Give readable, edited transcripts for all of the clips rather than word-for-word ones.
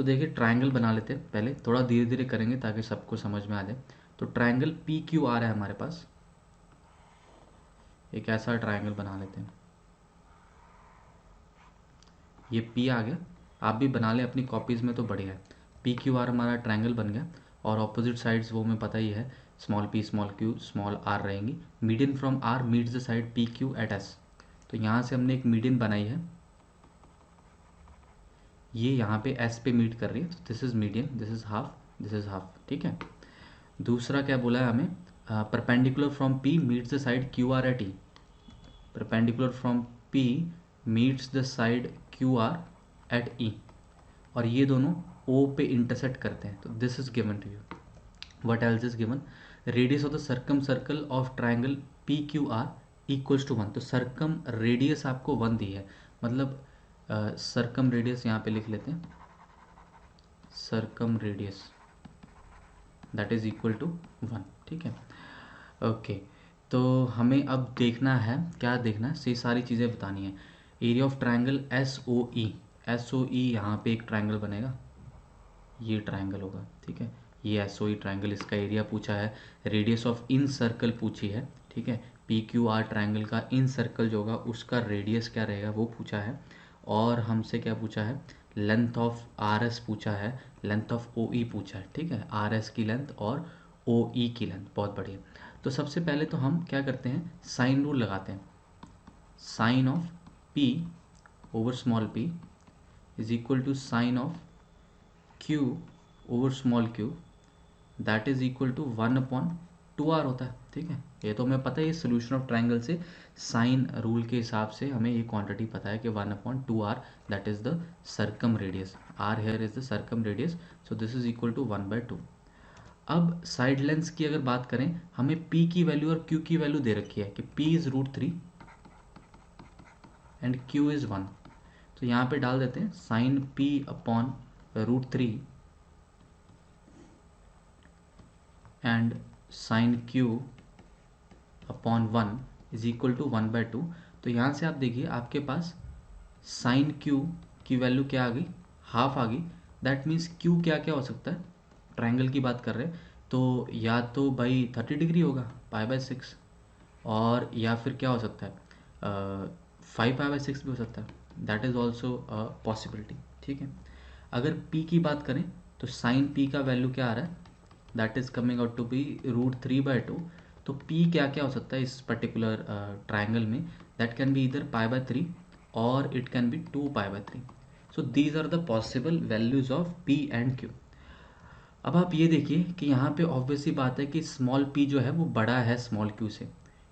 देखिए ट्रायंगल बना लेते हैं, पहले थोड़ा धीरे धीरे करेंगे ताकि सबको समझ में आ जाए। तो ट्रायंगल पी क्यू आर है हमारे पास, एक ऐसा ट्रायंगल बना लेते हैं। ये पी आ गया, आप भी बना लें अपनी कॉपीज़ में तो बढ़िया है। पी क्यू आर हमारा ट्रायंगल बन गया, और ऑपोजिट साइड्स वो हमें पता ही है, small p small q small r रहेंगी। Median from r meets the side p q at s. तो यहाँ से हमने एक मीडियन बनाई है, ये यहाँ पे एस पे मीट कर रही है, तो this is median, this is half, this is half, ठीक है। दूसरा क्या बोला है हमें, perpendicular from p meets the side q r at e. Perpendicular from p meets the side q r at e, और ये दोनों ओ पे इंटरसेक्ट करते हैं, तो this is given to you. What else is given, radius of the circum circle of triangle p q r equals to 1। तो circum radius आपको 1 दी है, मतलब सर्कम रेडियस यहाँ पे लिख लेते हैं, circum radius that is equal to 1, ठीक है। ओके, तो हमें अब देखना है, क्या देखना है, ये सारी चीज़ें बतानी है। Area of triangle s o e, s o e यहाँ पे एक ट्राइंगल बनेगा, ये ट्राइंगल होगा, ठीक है। ये एस ओ ई ट्राइंगल, इसका एरिया पूछा है, रेडियस ऑफ इन सर्कल पूछी है, ठीक है। पी क्यू आर ट्राइंगल का इन सर्कल जो होगा उसका रेडियस क्या रहेगा वो पूछा है, और हमसे क्या पूछा है, लेंथ ऑफ आर एस पूछा है, लेंथ ऑफ ओ ई पूछा है, ठीक है। आर एस की लेंथ और ओ ई की लेंथ, बहुत बढ़िया। तो सबसे पहले तो हम क्या करते हैं, साइन रूल लगाते हैं। Sine of P over small P is equal to sine of q over small q, that is equal to 1/2r होता है, ठीक है। ये तो हमें पता है, ये सोल्यूशन ऑफ ट्राइंगल से साइन रूल के हिसाब से हमें ये क्वांटिटी पता है कि 1/2r, that is the circum radius, r here is the circum radius, so this is equal to 1/2। अब साइड लेंथ्स की अगर बात करें, हमें p की वैल्यू और q की वैल्यू दे रखी है कि p is √3 and q is 1। तो यहाँ पे डाल देते हैं sine p upon √3 and sine q upon 1 is equal to 1/2। तो यहाँ से आप देखिए आपके पास साइन q की वैल्यू क्या आ गई, हाफ आ गई। दैट मीन्स q क्या क्या हो सकता है, ट्रायंगल की बात कर रहे हैं तो या तो भाई 30 डिग्री होगा π/6, और या फिर क्या हो सकता है 5π/6 भी हो सकता है, दैट इज़ ऑल्सो पॉसिबिलिटी, ठीक है। अगर p की बात करें तो साइन p का वैल्यू क्या आ रहा है, that is coming out to be √3/2। तो p क्या क्या हो सकता है इस पर्टिकुलर ट्राइंगल में, दैट कैन बी इधर π/3 और it can be 2π/3। So these are the possible values of p and q। अब आप ये देखिए कि यहाँ पे ऑब्वियसली बात है कि स्मॉल p जो है वो बड़ा है स्मॉल q से,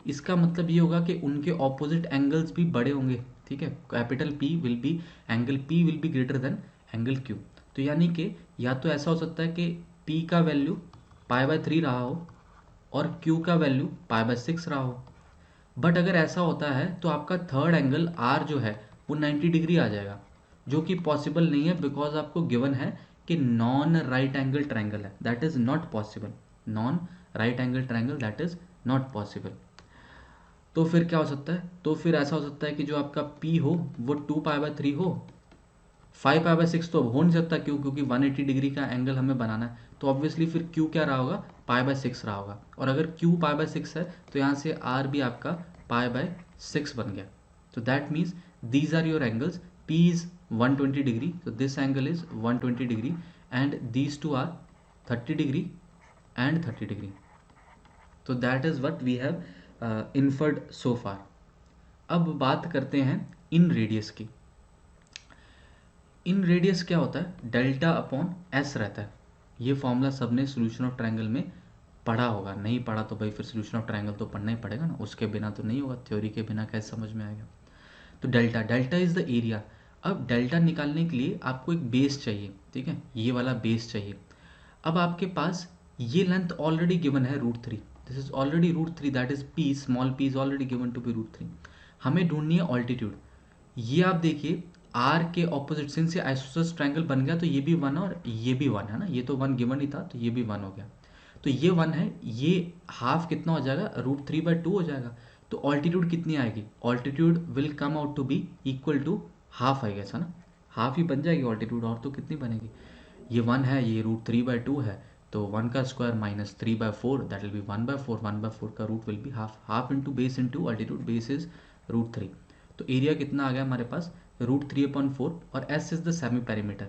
इसका मतलब ये होगा कि उनके ऑपोजिट एंगल्स भी बड़े होंगे, ठीक है। Capital P will be, angle P will be greater than angle Q। तो यानी कि या तो ऐसा हो सकता है कि P का वैल्यू π/3 रहा हो और Q का वैल्यू π/6 रहा हो। बट अगर ऐसा होता है तो आपका थर्ड एंगल R जो है वो 90 डिग्री आ जाएगा, जो कि पॉसिबल नहीं है, बिकॉज आपको गिवन है कि नॉन राइट एंगल ट्रायंगल है, that is not possible. Non right angle triangle that is not possible. तो फिर क्या हो सकता है, तो फिर ऐसा हो सकता है कि जो आपका P हो वो 2π/3 हो, 5π/6 तो हो नहीं सकता, क्यों, क्योंकि 180 डिग्री का एंगल हमें बनाना है। तो ऑब्वियसली फिर Q क्या रहा होगा, π/6 रहा होगा, और अगर Q π/6 है तो यहाँ से R भी आपका π/6 बन गया। तो that means these are your angles, P is 120 degree, तो this angle is 120 degree, and these two are 30 degree and 30 degree. तो that is what we have inferred so far. अब बात करते हैं इन रेडियस की। इन रेडियस क्या होता है, डेल्टा अपॉन एस रहता है। ये फॉर्मूला सबने सोल्यूशन ऑफ ट्रायंगल में पढ़ा होगा, नहीं पढ़ा तो भाई फिर सोल्यूशन ऑफ ट्रायंगल तो पढ़ना ही पड़ेगा ना, उसके बिना तो नहीं होगा, थ्योरी के बिना कैसे समझ में आएगा। तो delta, delta is the area. अब डेल्टा निकालने के लिए आपको एक बेस चाहिए, ठीक है, ये वाला बेस चाहिए। अब आपके पास ये लेंथ ऑलरेडी गिवन है √3, this is already √3, that is P, small p is already given to be √3। हमें ढूंढनी है ऑल्टीट्यूड। ये आप देखिए R के ऑपोजिट, सिंस ये आइसोसलेस ट्रायंगल बन गया तो ये भी 1 और ये भी 1 है ना, ये तो 1 गिवन ही था तो ये भी 1 हो गया। तो ये 1 है, ये हाफ कितना हो जाएगा, √3/2 हो जाएगा। तो ऑल्टीट्यूड कितनी आएगी, altitude will come out to be equal to half आएगा, ऐसा ना, हाफ ही बन जाएगी ऑल्टीट्यूड, और तो कितनी बनेगी, ये 1 है, ये √3/2 है, तो 1 का square minus 3/4 that will be 1/4, 1/4 का root will be half, half into base into altitude, base is √3। तो एरिया कितना आ गया हमारे पास, √3/4, और S is the semi perimeter.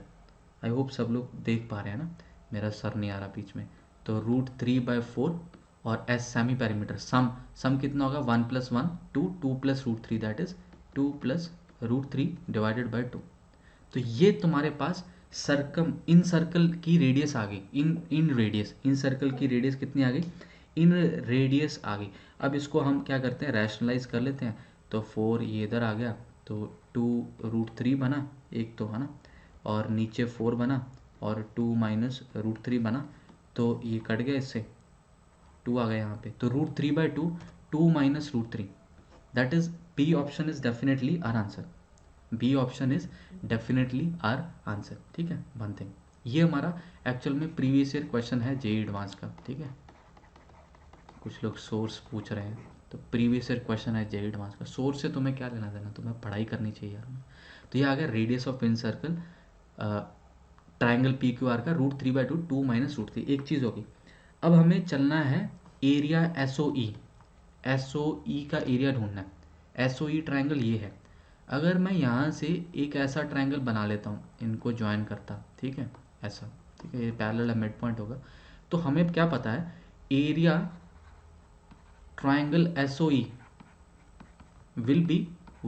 I hope सब लोग देख पा रहे हैं ना, मेरा सर नहीं आ रहा बीच में। तो √3/4 और एस सेमी पेरीमीटर, सम कितना होगा, 1 + 1 2, 2 + √3 दैट इज 2 + √3 डिवाइडेड बाई 2। तो ये तुम्हारे पास इन सर्कल की रेडियस आ गई, इन सर्कल की रेडियस कितनी आ गई, इन रेडियस आ गई। अब इसको हम क्या करते हैं, रैशनलाइज कर लेते हैं। तो 4 ये इधर आ गया, तो 2√3 बना एक, तो है ना, और नीचे 4 बना, और 2 - √3 बना, तो ये कट गया, इससे 2 आ गया यहाँ पे। तो √3/2, 2 - √3, that is B option is definitely our answer. B option is definitely our answer. ठीक है, वन थिंग, ये हमारा एक्चुअल में प्रीवियस ईयर क्वेश्चन है जेईई एडवांस का। ठीक है, कुछ लोग सोर्स पूछ रहे हैं, तो प्रीवियस ईयर क्वेश्चन है जेईई एडवांस का। सोर्स से तुम्हें क्या लेना देना, तुम्हें पढ़ाई करनी चाहिए यार। तो ये आ गया radius of in circle triangle p q are का √3/2, 2 - √3, एक चीज़ होगी। अब हमें चलना है एरिया एसओई, एसओई का एरिया ढूंढना है। एसओई ट्राइंगल ये है, अगर मैं यहाँ से एक ऐसा ट्राइंगल बना लेता हूँ, इनको ज्वाइन करता, ठीक है, ऐसा, ठीक है, ये पैरेलल है, मिड पॉइंट होगा। तो हमें क्या पता है, area triangle SOE will be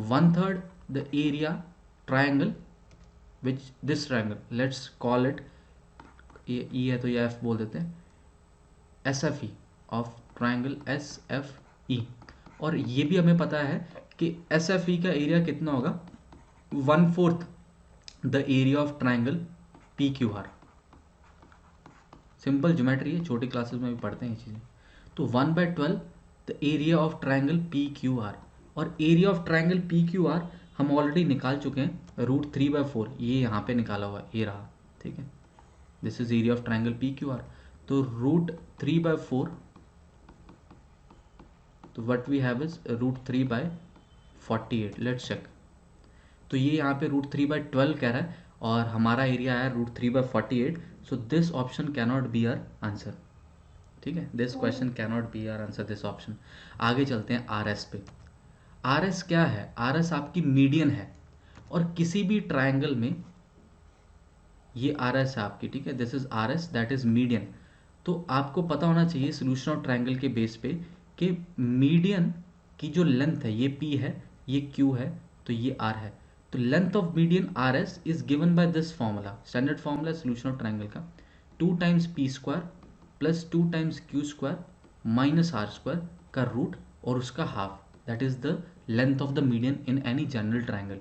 1/3 the area triangle which this triangle, let's call it, ये E है तो ये F बोल देते हैं, SFE of triangle SFE। और ये भी हमें पता है कि SFE का एरिया कितना होगा, 1/4 the area of triangle PQR। Simple geometry है, छोटी क्लासेस में भी पढ़ते हैं ये चीज़ें। तो 1/12 the area of triangle PQR, और एरिया ऑफ ट्राइंगल PQR हम ऑलरेडी निकाल चुके हैं, √3/4, ये यहाँ पे निकाला हुआ है, ये रहा। ठीक है, this is area of triangle PQR। तो √3/4, तो what we have is √3/48, let's check. तो ये यहाँ पे √3/12 कह रहा है, और हमारा एरिया है √3/48, so this option cannot be our answer. ठीक है, this question cannot be our answer, this option. आगे चलते हैं RS पे। RS क्या है, RS आपकी मीडियन है, और किसी भी ट्राइंगल में ये RS है आपकी। ठीक है, this is RS that is median. तो आपको पता होना चाहिए सोल्यूशन ऑफ ट्राइंगल के बेस पे कि मीडियन की जो लेंथ है, ये P है, ये Q है, तो ये R है। तो length of median RS is given by this formula, standard formula solution of triangle का, 2 × P² + 2 × Q² - R² का रूट और उसका half, that is the length of the median in any general triangle.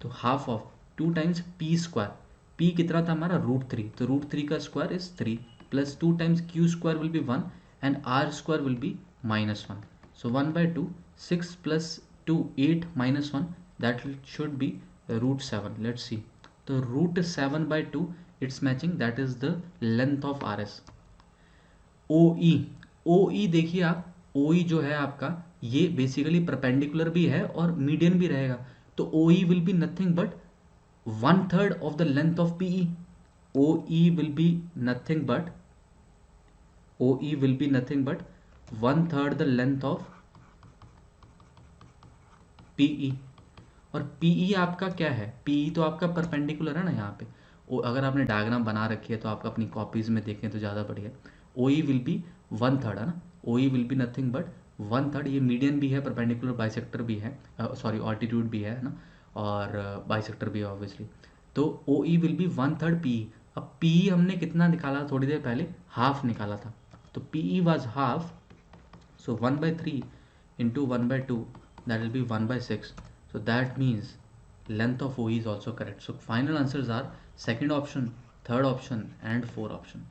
तो half of 2 × P², P कितना था हमारा, √3, तो √3 का square is 3, plus 2 × Q² will be 1 and R² will be -1। So 1/2, 6 + 2 8 - 1, that should be √7, let's see। तो √7/2 it's matching, that is the length of RS। OE देखिए आप, OE जो है आपका, ये बेसिकली परपेंडिकुलर भी है और मीडियन भी रहेगा। तो OE will be nothing but 1/3 of the length of PE। OE will be nothing but 1/3 the length of PE। और PE आपका क्या है, PE तो आपका परपेंडिकुलर है ना यहाँ पे। अगर आपने डायग्राम बना रखी है तो आप अपनी कॉपीज में देखें तो ज़्यादा बढ़िया। OE विल बी 1/3 है ना, OE will be nothing but 1/3। ये मीडियन भी है, परपेंडिकुलर बाइसेक्टर भी है, सॉरी ऑल्टीट्यूड भी है ना, और बाइसेक्टर भी है ऑब्वियसली। तो OE विल बी 1/3 PE। अब PE हमने कितना निकाला थोड़ी देर पहले, हाफ निकाला था, तो PE was half, so 1/3 into 1/2, that will be 1/6। so that means length of OE is also correct। so final answers are second option, third option and fourth option।